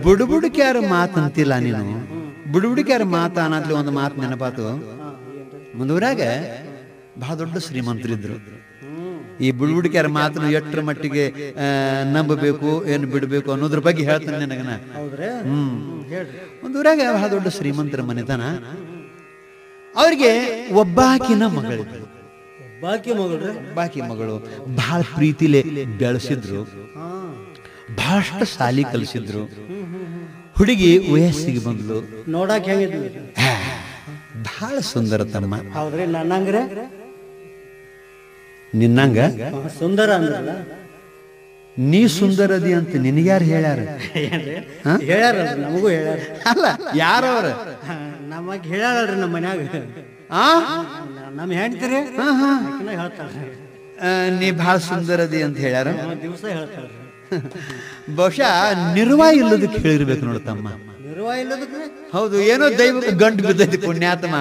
ಬುಡುಬುಡಿಕ್ಯಾರ ಮಾತಂತಿಲ್ಲ ನೀನು. ಬುಡುಬುಡಿಕ್ಯಾರ ಮಾತ ಅನ್ನತ್ಲಿ ಒಂದು ಮಾತು ನೆನಪಾತು. ಮುಂದೂರಾಗ ಬಹಳ ದೊಡ್ಡ ಶ್ರೀಮಂತರಿದ್ರು. ಈ ಬುಡುಬುಡಿಕ್ಯಾರ ಮಾತನ್ನು ಎಷ್ಟರ ಮಟ್ಟಿಗೆ ನಂಬಬೇಕು ಏನು ಬಿಡಬೇಕು ಅನ್ನೋದ್ರ ಬಗ್ಗೆ ಹೇಳ್ತಾನೆ ನನಗನ. ಒಂದೂರಾಗ ಬಹಳ ದೊಡ್ಡ ಶ್ರೀಮಂತರ ಮನೆತನ. ಅವ್ರಿಗೆ ಒಬ್ಬಾಕಿನ ಮಗಳಿದ್ರು. ಒಬ್ಬಾಕಿ ಮಗಳು ಬಹಳ ಪ್ರೀತಿಲೆ ಬೆಳೆಸಿದ್ರು, ಬಹಳಷ್ಟು ಸಾಲಿ ಕಲಿಸಿದ್ರು. ಹುಡುಗಿ ವಯಸ್ಸಿಗೆ ಬಂದ್ಲು. ನೋಡಕ್ ಹೆಂಗಿದ್ಲು? ಬಹಳ ಸುಂದರ ತಮ್ಮ. ಹೌದ್ರಿ, ನನ್ನಂಗ್ರೆ ನಿನ್ನಂಗ ಸುಂದರ ಅಂದ್ರಲ್ಲ. ನೀ ಸುಂದರದಿ ಅಂತ ನಿನಗ್ಯಾರು ಹೇಳ್ಯಾರ? ಹೇಳ್ಯಾರಲ್ರಿ, ನಮಗೂ ಹೇಳ್ಯಾರ. ಅಲ್ಲ, ಯಾರವ್ರ? ನಮಗ್ ಹೇಳ್ಯಾರಲ್ರಿ ನಮ್ಮ ಮನ್ಯಾಗ. ನಮ್ ಹೆಣ್ತಿರಿ ಹೇಳ್ತಾಳ್ರಿ ನೀ ಬಹಳ ಸುಂದರದಿ ಅಂತ ಹೇಳ್ಯಾರ. ದಿವಸ ಹೇಳ್ತಾಳ್ರಿ. ಬಹುಶಃ ನಿರ್ವ ಇಲ್ಲದಕ್ಕೆ ಹೇಳಿರ್ಬೇಕು ನೋಡ್ತಮ್ಮ. ಹೌದು, ಏನೋ ದೈವಕ್ಕೆ ಗಂಟು ಬಿದ್ದೈತಿ ಪುಣ್ಯಾತ್ಮ.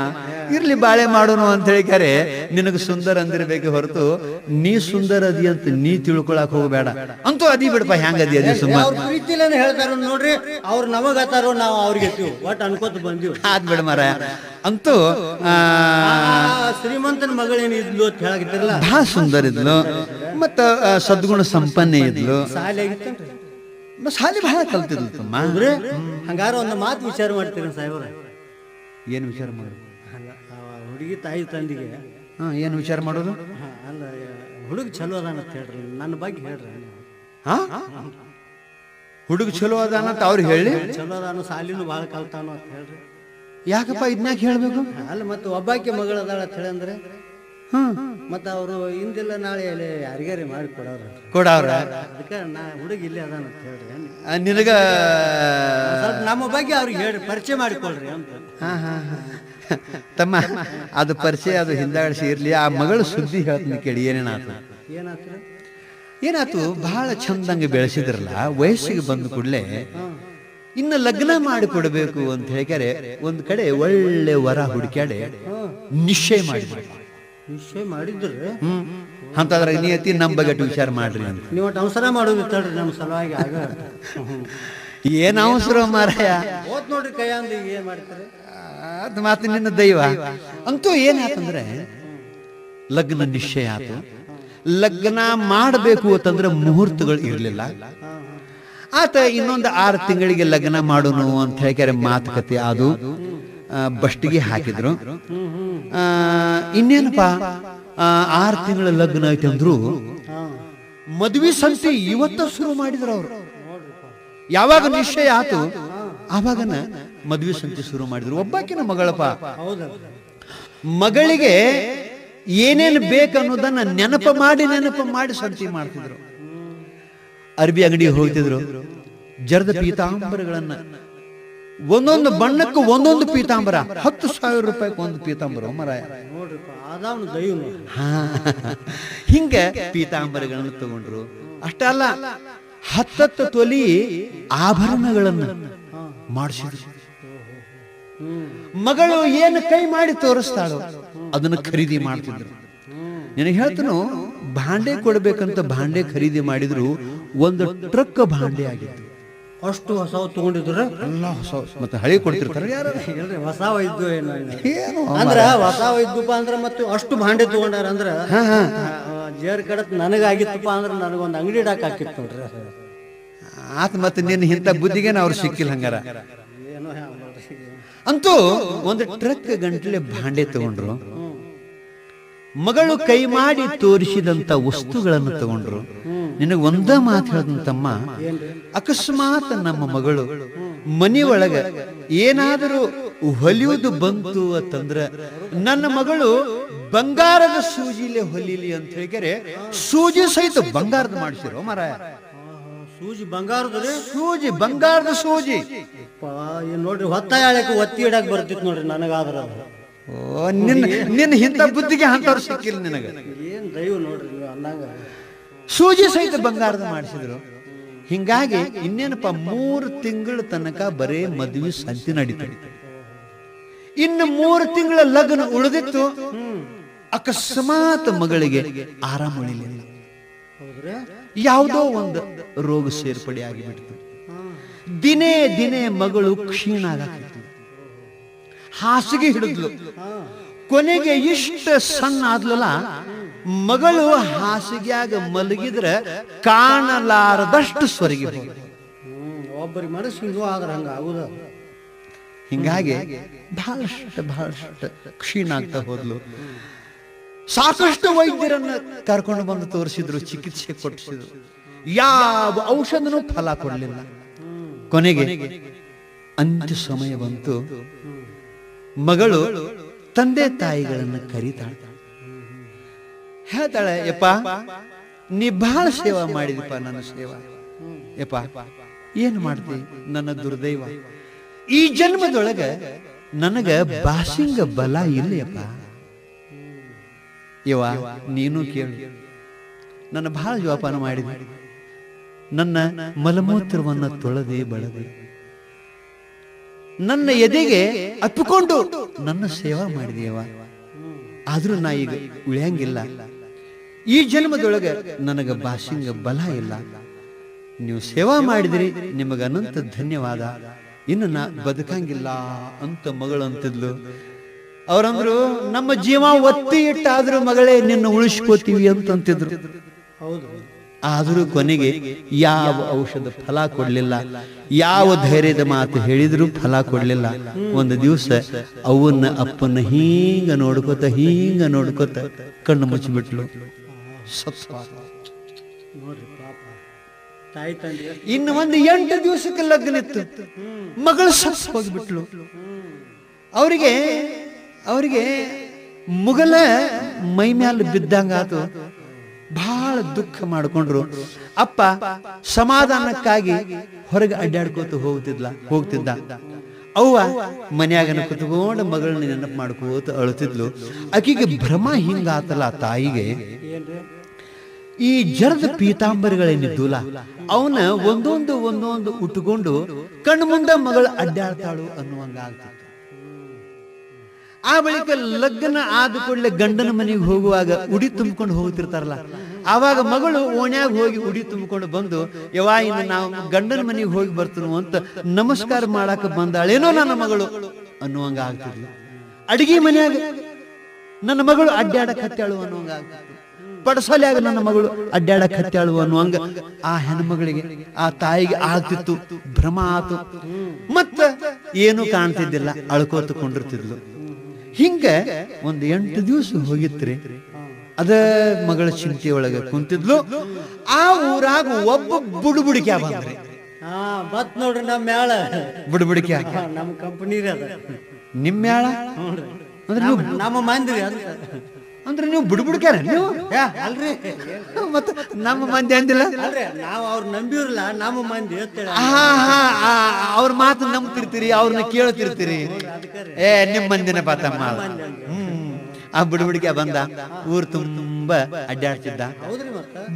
ಇರ್ಲಿ ಬಾಳೆ ಮಾಡೋನು ಅಂತ ಹೇಳಿಕಾರೆ ನಿನಗ ಸುಂದರ ಅಂದಿರ್ಬೇಕು ಹೊರತು ನೀ ಸುಂದರ ಅದಿ ಅಂತ ನೀ ತಿಳ್ಕೊಳಕ್ ಹೋಗ್ಬೇಡ. ಅಂತೂ ಅದಿ ಬಿಡಪ್ಪ, ಹೆಂಗದಿ ಅದಿ ಸುಮ್ಮನೆ ಪ್ರೀತಿಲೇ ಹೇಳ್ತಾರ ನೋಡ್ರಿ. ಅವ್ರು ನಮಗ್ ಹತ್ತಾರೋ, ನಾವು ಅವ್ರಿಗೆ ಒಟ್ಟು ಅನ್ಕೋತ ಬಂದಿವ್. ಆದ್ ಬಿಡ ಮರ. ಅಂತೂ ಶ್ರೀಮಂತನ ಮಗಳೇನು ಇದ್ಲು ಅಂತ ಹೇಳಾಗಿತ್ತಿರಲ್ಲ, ಬಹಳ ಸುಂದರ ಇದ್ಲು, ಮತ್ತ ಸದ್ಗುಣ ಸಂಪನ್ನ ಇದ್ಲು. ಸಾಲಿ ಆಗಿತ್ತೇನ್ರಿ? ಸಾಲಿ ಬಹಳ ಕಲ್ತಿದ್ಲು ತಮ್ಮ. ಹಂಗಾರ ಒಂದು ಮಾತು ವಿಚಾರ ಮಾಡ್ತೀರ ಸಾಹೇಬ್ರ? ಏನ್ ವಿಚಾರ ಮಾಡೋದು? ಹುಡುಗಿ ತಾಯಿ ತಂದಿಗೆ ಏನ್ ವಿಚಾರ ಮಾಡೋದು? ಅಲ್ಲ, ಹುಡುಗ ಚಲೋ ಅದಾನ ಅಂತ ಹೇಳ್ರಿ, ನನ್ನ ಬಗ್ಗೆ ಹೇಳ್ರಿ. ಹುಡುಗ ಚಲೋ ಅದಾನ ಅಂತ ಅವ್ರಿಗೆ ಹೇಳಿ. ಚಲೋ ಅದಾನು, ಸಾಲಿನೂ ಭಾಳ ಕಲ್ತಾನು ಅಂತ ಹೇಳ್ರಿ. ಯಾಕಪ್ಪ ಇದನ್ಯಾಕ ಹೇಳ್ಬೇಕು? ಅಲ್ಲ, ಮತ್ತೆ ಒಬ್ಬಾಕಿ ಮಗಳದಾಳ ಅಂತ ಹೇಳಿ ಅಂದ್ರೆ ಮತ್ತ ಅವರು ಇಂದಿಲ್ಲ ನಾಳೆ ಯಾರಿಗಾರಿ ಮಾಡಿ ಕೊಡವ್ರ. ಅದಕ್ಕೆ ಹುಡುಗಿ ಇಲ್ಲೇ ಅದಾನ ಅಂತ ಹೇಳ್ರಿ. ನಿನಗ ಸ್ವಲ್ಪ ನಮ್ಮ ಬಗ್ಗೆ ಅವ್ರಿಗೆ ಹೇಳ್ರಿ, ಪರಿಚಯ ಮಾಡಿಕೊಳ್ರಿ ಅಂತ. ತಮ್ಮ, ಅದು ಪರಿಚಯ ಅದು ಹಿಂದಾಡಿಸಿ ಇರ್ಲಿ. ಆ ಮಗಳ ಸುದ್ದಿ ಹೇಳ್ತೀನಿ ಕೇಳಿ. ಏನಾತು? ಬಹಳ ಚಂದಂಗೆ ಬೆಳೆಸಿದ್ರಲ್ಲ, ವಯಸ್ಸಿಗೆ ಬಂದ ಕೂಡಲೇ ಇನ್ನು ಲಗ್ನ ಮಾಡಿ ಕೊಡಬೇಕು ಅಂತ ಹೇಳಿಕಾರೆ ಒಂದ್ ಕಡೆ ಒಳ್ಳೆ ವರ ಹುಡುಕ್ಯಾಡೆ ನಿಶ್ಚಯ ಮಾಡಿದ್ರು. ನಿಶ್ಚಯ ಮಾಡಿದ್ರಿ ಅಂತಂದ್ರೆ ನೀತಿ ನಮ್ಮ ಬಗ್ಗೆ ವಿಚಾರ ಮಾಡ್ರಿ ಅಂತ. ನೀವು ಅವಸರ ಮಾಡೋದಿತ್ತಳ್ರಿ ನಮ್ಮ ಸಲುವಾಗಿ. ಆಗ ಏನ್ ಅವಸರ ಮಾರಾಯ, ಓದ್ ನೋಡ್ರಿ ಕೈಯಂದ ಏನ್ ಮಾಡ್ತಾರೆ. ಅದ್ ಮಾತು ನಿನ್ನ ದೈವ. ಅಂತೂ ಏನಾತಂದ್ರೆ ಲಗ್ನ ನಿಶ್ಚಯ ಆತು. ಲಗ್ನ ಮಾಡಬೇಕು ಅಂತಂದ್ರೆ ಮುಹೂರ್ತಗಳು ಇರ್ಲಿಲ್ಲ. ಆತ ಇನ್ನೊಂದು 6 ತಿಂಗಳಿಗೆ ಲಗ್ನ ಮಾಡೋನು ಅಂತ ಹೇಳಿಕಾರೆ ಮಾತುಕತೆ ಅದು ಬಸ್ಟಿಗೆ ಹಾಕಿದ್ರು. ಇನ್ನೇನಪ್ಪಾ 6 ತಿಂಗಳ ಲಗ್ನ ಐತೆ ಅಂದ್ರು ಮದ್ವಿ ಸಂತೆ ಇವತ್ತ ಶುರು ಮಾಡಿದ್ರು ಅವರು. ಯಾವಾಗ ನಿಶ್ಚಯ ಆತು ಆವಾಗನ ಮದ್ವಿ ಸಂತೆ ಶುರು ಮಾಡಿದ್ರು. ಒಬ್ಬಾಕಿನ ಮಗಳಪ್ಪ. ಮಗಳಿಗೆ ಏನೇನು ಬೇಕನ್ನೋದನ್ನ ನೆನಪ ಮಾಡಿ ಸಂತೆ ಮಾಡ್ತಿದ್ರು. ಅರ್ಬಿ ಅಂಗಡಿ ಹೋಗ್ತಿದ್ರು. ಜರ್ದ ಪೀತಾಂಬರಗಳನ್ನ, ಒಂದೊಂದು ಬಣ್ಣಕ್ಕೂ ಒಂದೊಂದು ಪೀತಾಂಬರ, 10,000 ರೂಪಾಯಿಗೆ ಒಂದು ಪೀತಾಂಬರ ಮರಾಯ. ಹಿಂಗ ಪೀತಾಂಬರಗಳನ್ನು ತಗೊಂಡ್ರು. ಅಷ್ಟಲ್ಲ, 10 ತೊಲಿ ಆಭರಣಗಳನ್ನು ಮಾಡಿಸಿದ್ರು. ಮಗಳು ಏನು ಕೈ ಮಾಡಿ ತೋರಿಸ್ತಾಳೋ ಅದನ್ನು ಖರೀದಿ ಮಾಡ್ತಿದ್ರು. ನಿನಗೆ ಹೇಳ್ತನು, ಭಾಂಡೆ ಕೊಡ್ಬೇಕಂತ ಭಾಂಡೆ ಖರೀದಿ ಮಾಡಿದ್ರು. ಒಂದು ಟ್ರಕ್ ಭಾಂಡೆ ಆಗಿತ್ತು. ಅಷ್ಟು ಹೊಸ ತಗೊಂಡಿದ್ರು. ಎಲ್ಲ ಹೊಸ, ಮತ್ತೆ ಹಳೆ ಕೊಡ್ತಿರ್ತಾರೆ ಹೊಸ ಇದ್ದು ಅಂದ್ರ ಹೊಸ ಇದ್ದಪ್ಪ ಅಂದ್ರ ಮತ್ತೆ ಅಷ್ಟು ಭಾಂಡೆ ತಗೊಂಡಾರ ಅಂದ್ರ ಜೇರ್ ಕಡತ್ ನನಗಾಗಿತ್ತಪ್ಪ ಅಂದ್ರ ನನಗೊಂದು ಅಂಗಡಿ ಇಡಾಕ್ ಹಾಕಿತ್ತು ನೋಡ್ರಿ. ಆತ ಮತ್ತೆ ನಿನ್ನ ಇಂಥ ಬುದ್ಧಿಗೇನ ಅವ್ರು ಸಿಕ್ಕಿಲ್ಲ ಹಂಗಾರ. ಅಂತೂ ಒಂದು ಟ್ರಕ್ ಗಂಟ್ಲೆ ಭಾಂಡೆ ತಗೊಂಡ್ರು. ಮಗಳು ಕೈ ಮಾಡಿ ತೋರಿಸಿದಂತ ವಸ್ತುಗಳನ್ನು ತಗೊಂಡ್ರು. ನಿನಗೆ ಒಂದ ಮಾತು ಹೇಳ್ದಂತಮ್ಮ, ಅಕಸ್ಮಾತ್ ನಮ್ಮ ಮಗಳು ಮನಿ ಒಳಗ ಏನಾದರೂ ಹೊಲಿಯುವುದು ಬಂತು ಅಂತಂದ್ರ ನನ್ನ ಮಗಳು ಬಂಗಾರದ ಸೂಜಿಲೆ ಹೊಲಿಲಿ ಅಂತ ಹೇಳಿದರೆ ಸೂಜಿ ಸಹಿತ ಬಂಗಾರದ ಮಾಡಿಸಿರೋ ಮಾರಾಯ. ಸೂಜಿ ಬಂಗಾರದ? ಸೂಜಿ ಬಂಗಾರದ ಸೂಜಿ ನೋಡ್ರಿ. ಹೊತ್ತ ಹೇಳಕ್ಕೆ ಒತ್ತಿ ಇಡಕ್ ಬರ್ತಿತ್ತು ನೋಡ್ರಿ ನನಗಾದ್ರ. ನಿನ್ನ ಇಂಥ ಬುದ್ಧಿಗೆ ಅಂತವ್ರು ಸಿಕ್ಕಿಲ್ಲ ನಿನಗ. ಏನ್ ದೈವ ನೋಡ್ರಿ ನೀವು ಅನ್ನಂಗ. ಸೂಜಿ ಸಹಿತ ಬಂಗಾರದ ಮಾಡಿಸಿದ್ರು. ಹಿಂಗಾಗಿ ಇನ್ನೇನಪ್ಪ 3 ತಿಂಗಳ ತನಕ ಬರೇ ಮದ್ವಿ ಸಂತಿ ನಡೀತು. ಇನ್ನು 3 ತಿಂಗಳ ಲಗ್ನ ಉಳಿದಿತ್ತು. ಅಕಸ್ಮಾತ್ ಮಗಳಿಗೆ ಆರಾಮ ಉಳಿಲಿಲ್ಲ. ಯಾವುದೋ ಒಂದು ರೋಗ ಸೇರ್ಪಡೆ ಆಗಿಬಿಡ್ತು. ದಿನೇ ದಿನೇ ಮಗಳು ಕ್ಷೀಣ ಆಗತ್ತಿದ್ಲು, ಹಾಸಿಗೆ ಹಿಡಿದ್ಲು. ಕೊನೆಗೆ ಇಷ್ಟ ಸಣ್ಣ ಆದ್ಲಲ್ಲ, ಮಗಳು ಹಾಸಿಗೆಯಾಗ ಮಲಗಿದ್ರೆ ಕಾಣಲಾರದಷ್ಟು ಸ್ವರ್ಗಿ ಹೋದ. ಒಬ್ಬರಿ ಮನಸ್ಸಿಗೂ ಆದ್ರ ಹಂಗ ಆಗುದ. ಹಿಂಗಾಗಿ ಬಹಳಷ್ಟು ಕ್ಷೀಣ ಆಗ್ತಾ ಹೋದ್ಲು. ಸಾಕಷ್ಟು ವೈದ್ಯರನ್ನ ಕರ್ಕೊಂಡು ಬಂದು ತೋರಿಸಿದ್ರು, ಚಿಕಿತ್ಸೆ ಕೊಡಿಸಿದ್ರು, ಯಾವ ಔಷಧನೂ ಫಲ ಕೊಡಲಿಲ್ಲ. ಕೊನೆಗೆ ಅಂತ್ಯ ಸಮಯ ಬಂತು. ಮಗಳು ತಂದೆ ತಾಯಿಗಳನ್ನು ಕರೀತಾಳೆ, ಹೇಳ್ತಾಳೆ, ಯಪ್ಪ ನೀ ಬಹಳ ಸೇವಾ ಮಾಡಿದಪ್ಪ, ನನ್ನ ಸೇವಾ. ಯಪ್ಪ ಏನ್ ಮಾಡ್ತಿ, ನನ್ನ ದುರ್ದೈವ, ಈ ಜನ್ಮದೊಳಗ ನನಗ ಬಾಸಿಂಗ ಬಲ ಇಲ್ಲಯಪ್ಪ. ಯವ ನೀನು ಕೇಳು, ನನ್ನ ಬಹಳ ಜೋಪಾನ ಮಾಡಿದೆ, ನನ್ನ ಮಲಮೂತ್ರವನ್ನ ತೊಳೆದೆ ಬಳದೆ, ನನ್ನ ಎದೆಗೆ ಅಪ್ಪಿಕೊಂಡು ನನ್ನ ಸೇವಾ ಮಾಡಿದೆಯವ. ಆದ್ರೂ ನಾ ಈಗ ಉಳಿಯಂಗಿಲ್ಲ. ಈ ಜನ್ಮದೊಳಗ ನನಗ ಬಾಸಿಂಗ ಬಲ ಇಲ್ಲ. ನೀವು ಸೇವಾ ಮಾಡಿದ್ರಿ, ನಿಮಗ ಅನಂತ ಧನ್ಯವಾದ. ಇನ್ನು ನಾ ಬದುಕಂಗಿಲ್ಲ ಅಂತ ಮಗಳು ಅಂತಿದ್ಲು. ಅವ್ರಂದ್ರು, ನಮ್ಮ ಜೀವ ಒತ್ತಿ ಇಟ್ಟಾದ್ರೂ ಮಗಳೇ ನಿನ್ನ ಉಳಿಸ್ಕೋತೀವಿ ಅಂತಂತಿದ್ರು. ಆದರೂ ಕೊನೆಗೆ ಯಾವ ಔಷಧ ಫಲ ಕೊಡ್ಲಿಲ್ಲ, ಯಾವ ಧೈರ್ಯದ ಮಾತು ಹೇಳಿದ್ರು ಫಲ ಕೊಡ್ಲಿಲ್ಲ. ಒಂದು ದಿವಸ ಅವನ್ನ ಅಪ್ಪನ ಹಿಂಗ ನೋಡ್ಕೋತ ಕಣ್ಣು ಮುಚ್ಚಿಬಿಟ್ಲು, ಇನ್ನು ಒಂದು 8 ದಿವಸಕ್ಕೆ ಲಗ್ನ ಇತ್ತು. ಮಗಳು ಸತ್ತು ಹೋಗ್ಬಿಟ್ಲು. ಅವರಿಗೆ ಮುಗಲ ಮೈ ಮ್ಯಾಲ ಬಿದ್ದಂಗಾತು. ಬಹಳ ದುಃಖ ಮಾಡ್ಕೊಂಡ್ರು. ಅಪ್ಪ ಸಮಾಧಾನಕ್ಕಾಗಿ ಹೊರಗೆ ಅಡ್ಡಾಡ್ಕೋತ ಹೋಗ್ತಿದ್ದ. ಅವ್ವ ಮನ್ಯಾಗನ ಕುತ್ಕೊಂಡು ಮಗಳನ್ನ ನೆನಪು ಮಾಡ್ಕೋತ ಅಳುತ್ತಿದ್ಲು. ಆಕಿಗೆ ಭ್ರಮ ಹಿಂಗಾತಲ್ಲ ತಾಯಿಗೆ, ಈ ಜರದ ಪೀತಾಂಬರಿಗಳೇನಿದ್ದುಲ್ಲ ಅವನ ಒಂದೊಂದು ಉಟ್ಕೊಂಡು ಕಣ್ಣು ಮುಂದೆ ಮಗಳು ಅಡ್ಡಾಡ್ತಾಳು ಅನ್ನುವಂಗ ಆಗ್ತಿತ್ತು. ಆ ಬಳಿಕ ಲಗ್ನ ಆದ ಕೂಡಲೇ ಗಂಡನ ಮನೆಗೆ ಹೋಗುವಾಗ ಉಡಿ ತುಂಬಿಕೊಂಡು ಹೋಗ್ತಿರ್ತಾರಲ್ಲ, ಆವಾಗ ಮಗಳು ಓಣ್ಯಾಗ ಹೋಗಿ ಉಡಿ ತುಂಬಿಕೊಂಡು ಬಂದು, ಯವಾ ಇನ್ನು ನಾವು ಗಂಡನ ಮನೆಗೆ ಹೋಗಿ ಬರ್ತೀನೋ ಅಂತ ನಮಸ್ಕಾರ ಮಾಡಾಕ ಬಂದಾಳೇನೋ ನನ್ನ ಮಗಳು ಅನ್ನುವಂಗ ಆಗ್ತಿದ್ಲು. ಅಡಿಗೆ ಮನ್ಯಾಗ ನನ್ನ ಮಗಳು ಅಡ್ಡಾಡಕ್ ಹತ್ತಾಳು ಅನ್ನುವಂಗ ಆಗ್ತಿತ್ತು. ಪಡಸಲ್ಯಾಗ ನನ್ನ ಮಗಳು ಅಡ್ಡಾಡಕ್ ಹತ್ತಾಳು ಅನ್ನುವಂಗ ಆ ಹೆಣ್ಮಗಳಿಗೆ, ಆ ತಾಯಿಗೆ ಆಗ್ತಿತ್ತು. ಭ್ರಮ ಆತು. ಮತ್ತ ಏನು ಕಾಣ್ತಿದ್ದಿಲ್ಲ, ಅಳ್ಕೋತಕೊಂಡಿರ್ತಿದ್ಲು. ಹಿಂಗ ಒಂದು 8 ದಿವಸ ಹೋಗಿತ್ರಿ. ಅದ ಮಗಳ ಚಿಂತೆಯೊಳಗೆ ಕುಂತಿದ್ಲು. ಆ ಊರಾಗ ಒಬ್ಬ ಬುಡುಬುಡಿಕೆ ಬಂದ್ರಿ. ಬತ್ ನೋಡ್ರಿ ನಮ್ಮ ಮ್ಯಾಳ ಬುಡುಬುಡಿಕೆ, ನಮ್ಮ ಕಂಪನಿ ನಿಮ್ ಮ್ಯಾಳ ಅಂದ್ರೆ ನಮ್ಮ ಮಂದಿ ಅಂದ್ರೆ ನೀವು ಬುಡುಬುಡಿಕ್ಯಾರ ನೀವು? ಅಲ್ರಿ, ಮತ್ತ ನಮ್ಮ ಮಂದಿ ಅಂದಿಲ್ಲ. ನಾವು ಅವ್ರ ನಂಬಿರಲ್ಲ, ನಮ್ಮ ಮಂದಿ ಅವ್ರ ಮಾತು ನಂಬ್ತಿರ್ತೀರಿ, ಅವ್ರನ್ನ ಕೇಳ್ತಿರ್ತೀರಿ. ನಿಮ್ ಮಂದಿನ ಪಾತಮ್ಮ. ಆ ಬುಡುಬುಡಿಕೆ ಬಂದ, ಊರ್ ತುಂಬಾ ಅಡ್ಡಾಡ್ತಿದ್ದ,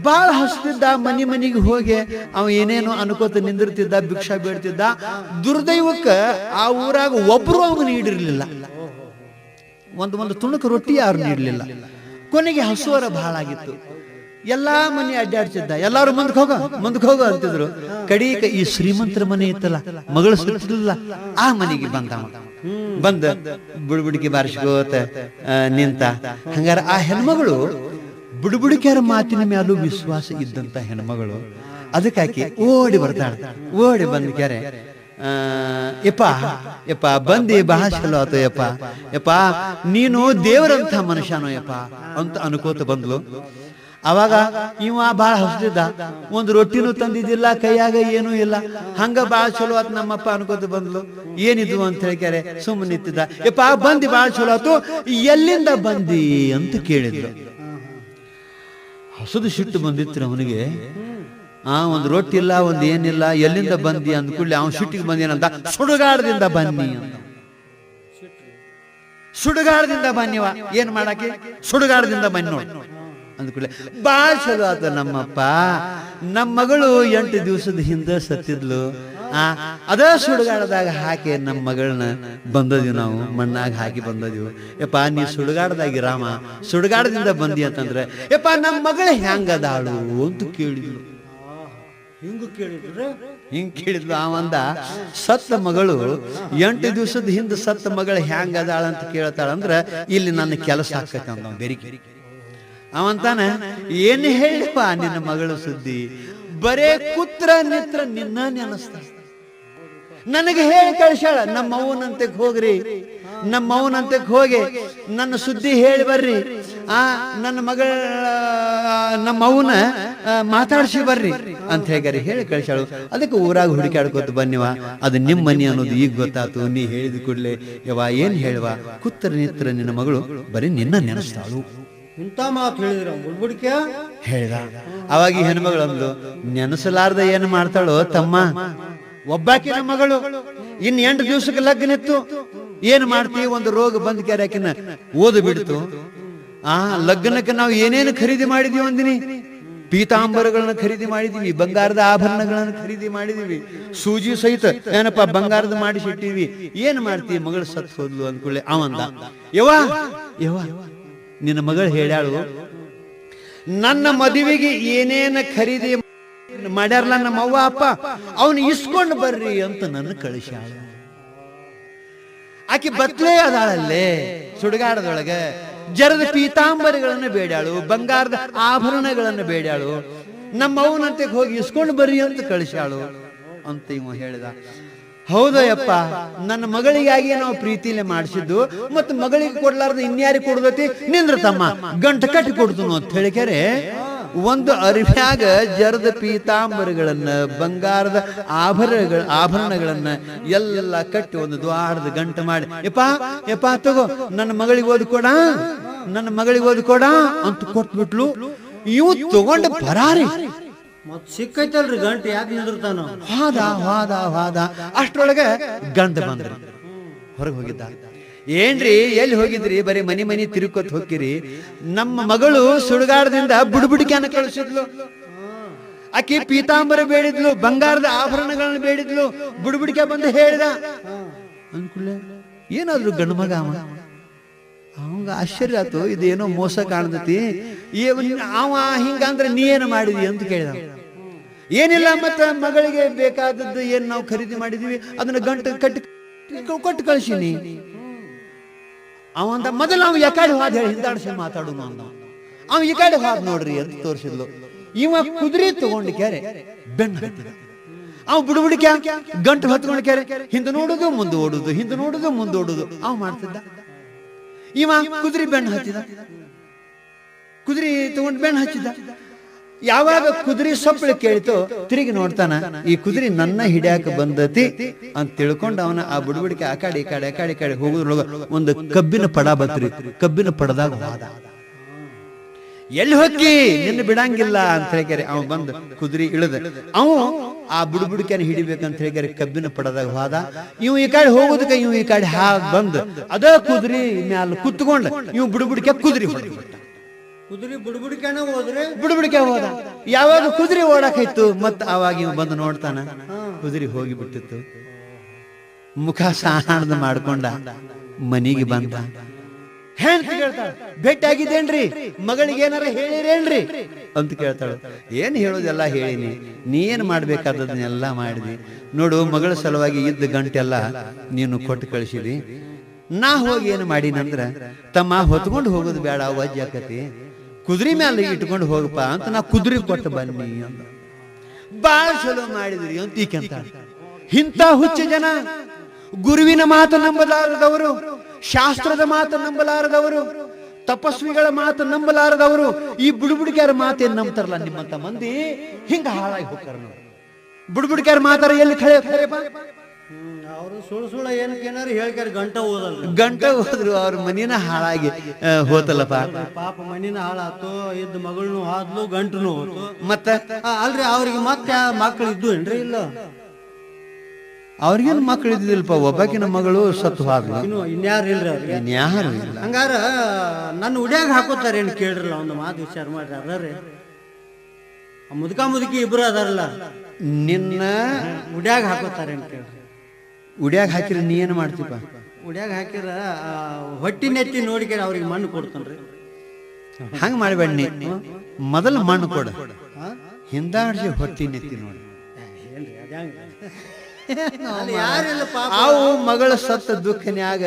ಬಾಳ ಹಸ್ತಿದ್ದ. ಮನಿಗೆ ಹೋಗಿ ಅವ ಏನೇನೋ ಅನ್ಕೋತ ನಿಂದಿರ್ತಿದ್ದ, ಭಿಕ್ಷಾ ಬೇಡ್ತಿದ್ದ. ದುರ್ದೈವಕ್ಕ ಆ ಊರಾಗ ಒಬ್ರು ಅವನು ನೀಡಿರ್ಲಿಲ್ಲ. ಒಂದು ತುಣುಕು ರೊಟ್ಟಿ ಯಾರು ನೀಡಲಿಲ್ಲ. ಕೊನೆಗೆ ಹಸುವರ ಬಹಳ ಆಗಿತ್ತು. ಎಲ್ಲಾ ಮನೆ ಅಡ್ಡಾಡ್ತಿದ್ದ. ಎಲ್ಲಾರು ಮುಂದಕ್ಕೆ ಹೋಗ ಅಂತಿದ್ರು. ಕಡೀಕ ಈ ಶ್ರೀಮಂತರ ಮನೆ ಇತ್ತಲ್ಲ, ಮಗಳು ಸುತ್ತಿಲ್ಲ, ಆ ಮನೆಗೆ ಬಂದ ಬುಡುಬುಡಿಕೆ ಬಾರಿಸ್ಕೋತ ನಿಂತ. ಹಂಗಾರ ಆ ಹೆಣ್ಮಗಳು ಬುಡುಬುಡಿಕೆಯರ ಮಾತಿನ ಮ್ಯಾಲೂ ವಿಶ್ವಾಸ ಇದ್ದಂತ ಹೆಣ್ಮಗಳು. ಅದಕ್ಕಾಕಿ ಓಡಿ ಬಂದ ಕ್ಯಾರೆ, ಯಪ್ಪ ಬಂದಿ ಬಹಳ ಚಲೋ ಆತ ಯಪ್ಪ ನೀನು ದೇವರಂತ ಮನುಷ್ಯನೋ ಯಪ್ಪ ಅಂತ ಅನ್ಕೋತ ಬಂದ್ಲು. ಅವಾಗ ಇವ ಬಾಳ ಹಸ್ತಿದ್ದ. ಒಂದು ರೊಟ್ಟಿನೂ ತಂದಿದ್ದಿಲ್ಲ, ಕೈಯಾಗ ಏನೂ ಇಲ್ಲ. ಹಂಗ ಬಾಳ ಚಲೋ ಆತ ನಮ್ಮಪ್ಪ ಅನ್ಕೋತ ಬಂದ್ಲು. ಏನಿದ್ವು ಅಂತ ಹೇಳ್ಕ್ಯಾರೆ ಸುಮ್ಮನೆ ನಿಂತಿದ್ದ. ಯಪ್ಪ ಬಂದಿ ಬಾಳ ಚಲೋ ಆತು, ಎಲ್ಲಿಂದ ಬಂದಿ ಅಂತ ಕೇಳಿದ್ರು. ಹಸುದು ಸಿಟ್ಟು ಬಂದಿತ್ತು ಅವನಿಗೆ. ಒಂದು ರೊಟ್ಟಿ ಇಲ್ಲ, ಒಂದು ಏನಿಲ್ಲ, ಎಲ್ಲಿಂದ ಬಂದಿ ಅಂದ್ಕೂಡ್ಲೆ ಅವನ್ ಸಿಟ್ಟಿಗೆ ಬಂದೇನಂತ, ಸುಡುಗಾಡದಿಂದ ಬನ್ನಿ ಅಂತ. ಸುಡುಗಾಡದಿಂದ ಬನ್ನಿವ, ಏನ್ ಮಾಡಾಕೆ? ಸುಡುಗಾಡದಿಂದ ಬನ್ನಿ ನೋಡಿ ಅಂದ್ಕೂಡ್ಲೆ ಬಾಳ ಚಲೋ ಆತ ನಮ್ಮಪ್ಪ. ನಮ್ಮ ಮಗಳು 8 ದಿವಸದ ಹಿಂದೆ ಸತ್ತಿದ್ಲು. ಅದ ಸುಡುಗಾಡದಾಗ ಹಾಕಿ ನಮ್ಮ ಮಗಳನ್ನ ಬಂದದಿವು, ನಾವು ಮಣ್ಣಾಗ ಹಾಕಿ ಬಂದದಿವು. ಯಪ್ಪ ನೀ ಸುಡುಗಾಡದಾಗಿ ರಾಮ, ಸುಡುಗಾಡದಿಂದ ಬಂದಿ ಅಂತಂದ್ರೆ ಯಪ್ಪ ನಮ್ಮ ಮಗಳ ಹೆಂಗದಾಳು ಅಂತ ಕೇಳಿದ್ಲು. ಹಿಂಗ ಕೇಳಿದ್ರೆ ಹಿಂಗ್ ಕೇಳಿದ್ಲು. ಅವಂದ ಸತ್ತ ಮಗಳು 8 ದಿವಸದ ಹಿಂದೆ ಸತ್ತ ಮಗಳು ಹ್ಯಾಂಗ ಅದಾಳ ಅಂತ ಕೇಳ್ತಾಳಂದ್ರ ಇಲ್ಲಿ ನನ್ನ ಕೆಲಸ ಆಕೈತೆ ಅಂದ ಬೆರಿಕೆ. ಅವಂತಾನ ಏನ್ ಹೇಳಪ್ಪ ನಿನ್ನ ಮಗಳು ಸುದ್ದಿ, ಬರೇ ಕುತ್ರ ನಿತ್ರ ನಿನ್ನ ನೆನಸ್ತ. ನನಗೆ ಹೇಳಿ ಕಳ್ಸ್ಯಾಳ, ನಮ್ಮ ಅವನಂತೆ ಹೋಗ್ರಿ, ನಮ್ಮ ಅವನಂತೆ ಹೋಗಿ ನನ್ನ ಸುದ್ದಿ ಹೇಳಿ ಬರ್ರಿ, ನನ್ನ ಮಗಳ ನಮ್ಮ ಅವನ ಮಾತಾಡ್ಸಿ ಬರ್ರಿ ಅಂತ ಹೇಳಿ ಕಳ್ಸ್ಯಾಳು. ಅದಕ್ಕೆ ಊರಾಗ ಹುಡುಕಾಡ್ಕೊತ ಬನ್ನಿವ, ಅದು ನಿಮ್ಮ ಮನಿ ಅನ್ನೋದು ಈಗ ಗೊತ್ತಾತು. ನೀ ಹೇಳಿದ ಕೂಡ್ಲೆ ಯವಾ ಏನ್ ಹೇಳುವ, ಕುತ್ರ ನಿತ್ರ ನಿನ್ನ ಮಗಳು ಬರೀ ನಿನ್ನ ನೆನಸ್ತಾಳು ಇಂಥ ಮಾತು ಹೇಳಿದ್ರ ಬುಡ್ಬುಡಿಕೆ ಹೇಳಿದ. ಅವಾಗ ಈ ಹೆಣ್ಮಗಳು ಅಂದ್ಲು, ನೆನಸಲಾರ್ದ ಏನ್ ಮಾಡ್ತಾಳೋ ತಮ್ಮ, ಒಬ್ಬಾಕಿನ ಮಗಳು ಇನ್ 8 ದಿವಸಕ್ಕೆ ಲಗ್ನ ಇತ್ತು, ಏನ್ ಮಾಡ್ತೀವಿ, ಒಂದು ರೋಗ ಬಂದ್ ಕ್ಯಾರಕಿನ ಓದು ಬಿಡ್ತು. ಲಗ್ನಕ್ಕೆ ನಾವು ಏನೇನು ಖರೀದಿ ಮಾಡಿದೀವಿ ಅಂದಿನಿ, ಪೀತಾಂಬರಗಳನ್ನ ಖರೀದಿ ಮಾಡಿದೀವಿ, ಬಂಗಾರದ ಆಭರಣಗಳನ್ನ ಖರೀದಿ ಮಾಡಿದೀವಿ, ಸೂಜಿ ಸಹಿತ ಏನಪ್ಪಾ ಬಂಗಾರದ ಮಾಡಿಸಿಟ್ಟಿವಿ, ಏನ್ ಮಾಡ್ತೀವಿ, ಮಗಳು ಸತ್ ಹೋದ್ಲು ಅಂದ್ಕೊಳ್ಳಿ. ಅವಂದ ಯವಾ ಯವಾ ನಿನ್ನ ಮಗಳು ಹೇಳ್ಯಾಳು, ನನ್ನ ಮದುವೆಗೆ ಏನೇನ ಖರೀದಿ ಮಾಡ್ಯಾರಲ್ಲ ನಮ್ಮ ಅವ್ವ ಅಪ್ಪ, ಅವನು ಇಸ್ಕೊಂಡು ಬರ್ರಿ ಅಂತ ನನ್ನ ಕಳಿಸ್ಯಾಳ. ಆಕಿ ಬತ್ಲೇ ಅದಾಳಲ್ಲೇ ಸುಡುಗಾಡದೊಳಗ, ಜರದ ಪೀತಾಂಬರಿಗಳನ್ನ ಬೇಡ್ಯಾಳು, ಬಂಗಾರದ ಆಭರಣಗಳನ್ನ ಬೇಡ್ಯಾಳು, ನಮ್ಮ ಅವನಂತೆ ಹೋಗಿ ಇಸ್ಕೊಂಡು ಬರ್ರಿ ಅಂತ ಕಳಿಸ್ಯಾಳು ಅಂತ ಇವ ಹೇಳಿದ. ಹೌದಯ್ಯಪ್ಪ, ನನ್ನ ಮಗಳಿಗಾಗಿ ನಾವು ಪ್ರೀತಿಲೆ ಮಾಡಿಸಿದ್ದು, ಮತ್ತು ಮಗಳಿಗೆ ಕೊಡ್ಲಾರ್ದ ಇನ್ಯಾರಿಗೆ ಕೊಡ್ದತಿ, ನಿಂದ್ರ ತಮ್ಮ ಗಂಟ ಕಟ್ಟಿ ಕೊಡ್ತು ಅಂತ ಹೇಳಿಕೆರೆ ಒಂದು ಅರಿವ್ಯಾಗ ಜರದ ಪೀತಾಂಬರಗಳನ್ನ ಬಂಗಾರದ ಆಭರಣಗಳನ್ನ ಎಲ್ಲ ಕಟ್ಟಿ ಒಂದು ದ್ವಾರದ ಗಂಟು ಮಾಡಿ, ಯಪ್ಪ ತಗೋ ನನ್ನ ಮಗಳಿಗೆ ಓದ್ಕೊಡ, ನನ್ನ ಮಗಳಿಗೆ ಓದ್ಕೊಡ ಅಂತ ಕೊಟ್ಬಿಟ್ಲು. ಇವು ತಗೊಂಡು ಬರಾರಿ ಮತ್ ಸಿಕ್ಕೈತಲ್ರಿ ಗಂಟು, ಯಾಕೆ ನಿಂದಿರ್ತಾನ ಹಾದ ಅಷ್ಟ್ರೊಳಗೆ ಗಂಡ ಬಂದ್ರಿ, ಹೊರಗೆ ಹೋಗಿದ್ದ. ಏನ್ರಿ ಎಲ್ಲಿ ಹೋಗಿದ್ರಿ, ಬರೀ ಮನಿ ತಿರುಕೋತ್ ಹೋಗಿರಿ, ನಮ್ಮ ಮಗಳು ಸುಡುಗಾಡದಿಂದ ಬುಡ್ಬುಡಿಕೆನ ಕಳಿಸಿದ್ಲು, ಆಕಿ ಪೀತಾಂಬರ ಬೇಡಿದ್ಲು, ಬಂಗಾರದ ಆಭರಣಗಳನ್ನ ಬೇಡಿದ್ಲು, ಬುಡ್ಬುಡಿಕೆ ಬಂದು ಹೇಳಿದ ಅನ್ಕುಳ್ಳೆ ಏನಾದ್ರು ಗಂಡು ಮಗ ಅವಂಗ ಆಶ್ಚರ್ಯ ಆಯ್ತು, ಇದೇನೋ ಮೋಸ ಕಾಣ್ತತಿ, ಅವ ಹಿಂಗಂದ್ರೆ ನೀ ಏನು ಮಾಡಿದಿ ಅಂತ ಕೇಳಿದ. ಏನಿಲ್ಲ, ಮತ್ತ ಮಗಳಿಗೆ ಬೇಕಾದದ್ದು ಏನ್ ನಾವು ಖರೀದಿ ಮಾಡಿದೀವಿ ಅದನ್ನ ಗಂಟು ಕಟ್ಟಿ ಕೊಟ್ಟು ಕಳ್ಸಿನಿ. ಅವಂತ ಮೊದಲು ನಾವು ಯಾಕಡೆ ಹೋದ ಹೇಳಿ ಹಿಂದಾಡ್ಸಿ ಮಾತಾಡೋನು ಅಂದ. ಅವ ಈ ಕಡೆ ಹೋದ್ ನೋಡ್ರಿ ಅಂತ ತೋರಿಸಿದ್ಲು. ಇವ ಕುದುರೆ ತಗೊಂಡು ಕ್ಯಾರೆ ಬೆನ್ನು ಹತ್ತಿದ. ಅವ ಬುಡುಬುಡಿಕೆ ಗಂಟು ಹೊತ್ಕೊಂಡು ಕ್ಯಾರೆ ಹಿಂದೆ ನೋಡುದು ಮುಂದೆ ಓಡುದು, ಹಿಂದೆ ನೋಡುದು ಮುಂದೆ ಓಡುದು ಅವ ಮಾಡ್ತಿದ್ದ. ಇವ ಕುದುರೆ ಬೆನ್ನು ಹತ್ತಿದ, ಕುದುರೆ ತಗೊಂಡು ಬೆನ್ನು ಹಚ್ಚಿದ. ಯಾವಾಗ ಕುದುರೆ ಸೊಪ್ಪಳು ಕೇಳಿತೋ ತಿರುಗಿ ನೋಡ್ತಾನ, ಈ ಕುದುರೆ ನನ್ನ ಹಿಡಿಯಾಕ ಬಂದತಿ ಅಂತ ತಿಳ್ಕೊಂಡು ಅವನ ಆ ಬುಡುಬುಡಿಕೆ ಆ ಕಡೆ ಹೋಗುದ್ರೊಳಗ ಒಂದು ಕಬ್ಬಿನ ಪಡ ಬತ್ರಿ, ಕಬ್ಬಿನ ಪಡದಾಗ ಹೋದ. ಎಲ್ಲಿ ಹೋಗಿ ನಿನ್ನ ಬಿಡಂಗಿಲ್ಲ ಅಂತ ಹೇಳಿಕೆರೆ ಅವ ಬಂದು ಕುದುರೆ ಇಳಿದ. ಅವ ಆ ಬುಡುಬುಡಿಕೆನ ಹಿಡಿಬೇಕಂತ ಹೇಳಿಕೆರೆ ಕಬ್ಬಿನ ಪಡದಾಗ ಹೋದ. ಇವ್ ಈ ಕಡೆ ಹೋಗೋದಕ್ಕೆ ಇವ್ ಈ ಕಡೆ ಬಂದು ಅದ ಕುದುರೆ ಮ್ಯಾಲ ಕುತ್ಕೊಂಡ ಇವ್ ಬುಡುಬುಡಿಕೆ ಕುದುರೆ ಹೊಡೆದ್ಬಿಟ್ಟ. ಕುದುರೆ ಬುಡುಬುಡಿಕೆನ ಹೋದ್ರೆ ಬುಡುಬುಡಿಕೆ ಹೋದ. ಯಾವಾಗ ಕುದುರೆ ಓಡಾಕಿತ್ತು ಮತ್ತ ಅವಾಗ ಇವ್ ಬಂದು ನೋಡ್ತಾನ, ಕುದುರೆ ಹೋಗಿ ಬಿಟ್ಟಿತ್ತು. ಮುಖ ಸಾಣದ ಮಾಡ್ಕೊಂಡ ಮನಿಗೆ ಬಂದ. ಹೆಂಡ್ತಿ ಕೇಳ್ತಾಳ, ಭೇಟಿ ಆಗಿದ್ದೇನ್ರಿ, ಮಗಳಿಗೆ ಏನಾರ ಹೇಳಿರೇನ್ರಿ ಅಂತ ಕೇಳ್ತಾಳ. ಏನ್ ಹೇಳೋದೆಲ್ಲ ಹೇಳಿನಿ, ನೀ ಏನ್ ಮಾಡ್ಬೇಕಾದದನ್ನೆಲ್ಲ ಮಾಡಿದಿ ನೋಡು, ಮಗಳ ಸಲುವಾಗಿ ಇದ್ದ ಗಂಟೆಲ್ಲ ನೀನು ಕೊಟ್ಟು ಕಳಿಸಿದಿ. ನಾ ಹೋಗಿ ಏನು ಮಾಡಿನಂದ್ರ, ತಮ್ಮ ಹೊತ್ಕೊಂಡು ಹೋಗೋದು ಬೇಡ, ವಜ್ಜ ಆಕತಿ, ಕುದುರೆ ಮೇಲೆ ಇಟ್ಕೊಂಡು ಹೋಗಪ್ಪ ಅಂತ ನಾ ಕುದುರೆ ಕೊಟ್ಟು ಬನ್ನಿ ಅಂದ. ಬಾಳ ಚಲೋ ಮಾಡಿದ್ರಿ ಅಂತ ಈಕೆಂತ. ಇಂಥ ಹುಚ್ಚ ಜನ, ಗುರುವಿನ ಮಾತು ನಂಬಲಾರದವರು, ಶಾಸ್ತ್ರದ ಮಾತು ನಂಬಲಾರದವರು, ತಪಸ್ವಿಗಳ ಮಾತು ನಂಬಲಾರದವರು, ಈ ಬುಡುಬುಡಿಕೆಯರ ಮಾತೇನ್ ನಂಬ್ತಾರಲ್ಲ ನಿಮ್ಮಂತ ಮಂದಿ ಹಿಂಗ ಹಾಳಾಗಿ ಹೋಗ್ತಾರ. ಬುಡುಬುಡಿಕೆಯರ ಮಾತಾರ ಎಲ್ಲಿ ಖರೇಪ, ಅವರು ಸುಳ್ಳು ಏನಕ್ಕೆ ಏನಾರು ಹೇಳ್ಕಾರ ಗಂಟ ಹೋದ್ರು ಅವ್ರ ಮನಿನ ಹಾಳಾಗಿ ಹೋತಲ್ಲಪ್ಪ. ಪಾಪ ಮನಿನ ಹಾಳಾತು, ಇದ್ದ ಮಗಳನು ಹಾದ್ಲು, ಗಂಟನು ಹೋತು. ಮತ್ತ ಅಲ್ರಿ ಅವ್ರಿಗೆ ಮತ್ತೆ ಮಕ್ಕಳು ಇದ್ದು ಏನ್ರಿ? ಇಲ್ಲ, ಅವ್ರಿಗೇನು ಮಕ್ಕಳು ಇದ್ದಿಲ್ಲಪ್ಪ, ಒಬ್ಬಾಕಿನ ಮಗಳು ಸತ್ತು ಹಾದ್ಲು, ಇನ್ಯಾರು ಇಲ್ರಿ ಅವ್ರಿಗೆ, ಇನ್ಯಾರು ಇಲ್ಲ. ಹಂಗಾರ ನನ್ನ ಉಡ್ಯಾಗ ಹಾಕೋತಾರ ಏನ್ ಕೇಳ್ರಲ್ಲ, ಒಂದು ಮಾತು ವಿಚಾರ ಮಾಡ್ರಿ. ಅದಾರ್ರಿ ಮುದುಕ ಮುದುಕಿ ಇಬ್ರು ಅದಾರಲ್ಲ, ನಿನ್ನ ಉಡ್ಯಾಗ ಹಾಕೋತಾರ ಏನ್ ಕೇಳ್ರಿ. ಉಡ್ಯಾಗ ಹಾಕಿರ ನೀ ಏನ್ ಮಾಡ್ತೀಪ? ಉಡ್ಯಾಗ ಹಾಕಿರ ಹೊಟ್ಟಿ ನೆತ್ತಿ ನೋಡಿಕೆ ಅವ್ರಿಗೆ ಮಣ್ಣು ಕೊಡ್ತಾನ್ರಿ. ಹಂಗ ಮಾಡ್ಬೇಡ, ನೀ ಮೊದಲು ಮಣ್ಣು ಕೊಡ, ಹಿಂದಾಡ್ಸಿ ಹೊಟ್ಟಿ ನೆತ್ತಿ ನೋಡಿ. ಏನ್ರಿ ಅದ್ಯಾಂಗ ಯಾರಿಲ್ಲ ಪಾಪ. ಅವು ಮಗಳ ಸತ್ತ ದುಃಖನ್ಯಾಗ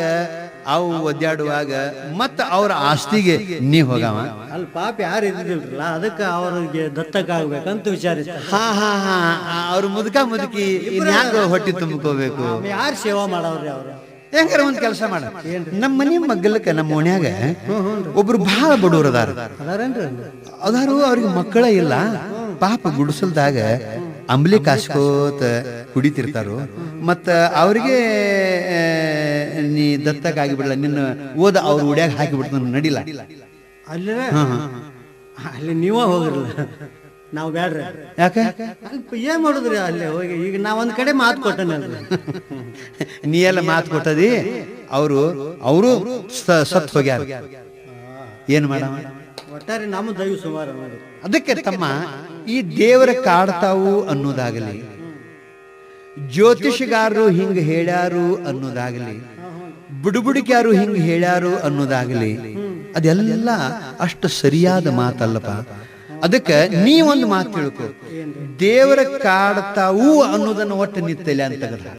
ಅವು ಒದ್ದಾಡುವಾಗ ಮತ್ತ ಅವ್ರ ಆಸ್ತಿಗೆ ನೀ ಹೋಗವ. ಅಲ್ಲಿ ಪಾಪ ಯಾರು ಇದ್ದಿಲ್ರಲ್ಲ, ಅದಕ್ಕೆ ಅವ್ರಿಗೆ ದತ್ತಕ್ಕಾಗ್ಬೇಕಂತ ವಿಚಾರಿಸ್ತಾರೆ. ಹಾ ಅವ್ರ ಮುದುಕಿ ಇನ್ಯಾಗ ಹೊಟ್ಟಿ ತುಂಬ್ಕೋಬೇಕು. ಯಾರು ಸೇವಾ ಮಾಡವ್ರಿ ಅವ್ರು? ಹೆಂಗಾರ ಒಂದ್ ಕೆಲಸ ಮಾಡ, ನಮ್ಮ ಮನಿ ಮಗ್ಗಲಕ್ಕ ನಮ್ಮ ಓಣ್ಯಾಗ ಒಬ್ರು ಬಹಳ ಬಡವ್ರ ಅದಾರೇನ್ರಿ? ಅದಾರು ಅವ್ರಿಗೆ ಮಕ್ಕಳ ಇಲ್ಲ. ಪಾಪ ಗುಡಿಸಲ್ದಾಗ ಅಂಬ್ಲಿ ಕಾಸ್ಕೋತ ಕುಡಿತಿರ್ತಾರು. ಮತ್ತ ಅವ್ರಿಗೆ ನೀ ದತ್ತಕ್ಕಾಗಿ ಬಿಡಲ್ಲ, ನಿನ್ನ ಓದ ಅವ್ರ ಉಡ್ಯಾಗ ಹಾಕಿ ಬಿಡ್ತಾನ ನಡಿಲ್ಲ. ಅಲ್ಲಿ ಅಲ್ಲಿ ನೀವ ಹೋಗಿರಲ್ಲ, ನಾವು ಬ್ಯಾಡ್ರಿ. ಯಾಕೆ? ಅಲ್ಲಿ ಏನ್ ಮಾಡುದ್ರಿ ಅಲ್ಲಿ ಹೋಗಿ? ಈಗ ನಾ ಒಂದ್ ಕಡೆ ಮಾತು ಕೊಟ್ಟನಲ್ರಿ. ನೀ ಎಲ್ಲ ಮಾತು ಕೊಟ್ಟದಿ, ಅವರು ಸತ್ ಹೋಗ್ಯಾರ. ಏನ್ ಮಾಡ? ಒಟ್ಟಾರೆ ನಮ್ಮ ದೈವ ಸುಮಾರು ನೋಡಿ. ಅದಕ್ಕೆ ತಮ್ಮ, ಈ ದೇವರ ಕಾಡ್ತಾವು ಅನ್ನೋದಾಗಲಿ, ಜ್ಯೋತಿಷಗಾರರು ಹಿಂಗ ಹೇಳ್ಯಾರು ಅನ್ನೋದಾಗಲಿ, ಬುಡುಬುಡಿಕ್ಯಾರು ಹಿಂಗ ಹೇಳ್ಯಾರು ಅನ್ನೋದಾಗಲಿ, ಅದೆಲ್ಲ ಅಷ್ಟು ಸರಿಯಾದ ಮಾತಲ್ಲಪ್ಪ. ಅದಕ್ಕೆ ನೀ ಒಂದು ಮಾತು ತಿಳ್ಕೊ, ದೇವರ ಕಾಡ್ತಾವು ಅನ್ನೋದನ್ನ ಒಟ್ಟು ನಿತ್ತಲೆ ಅಂತ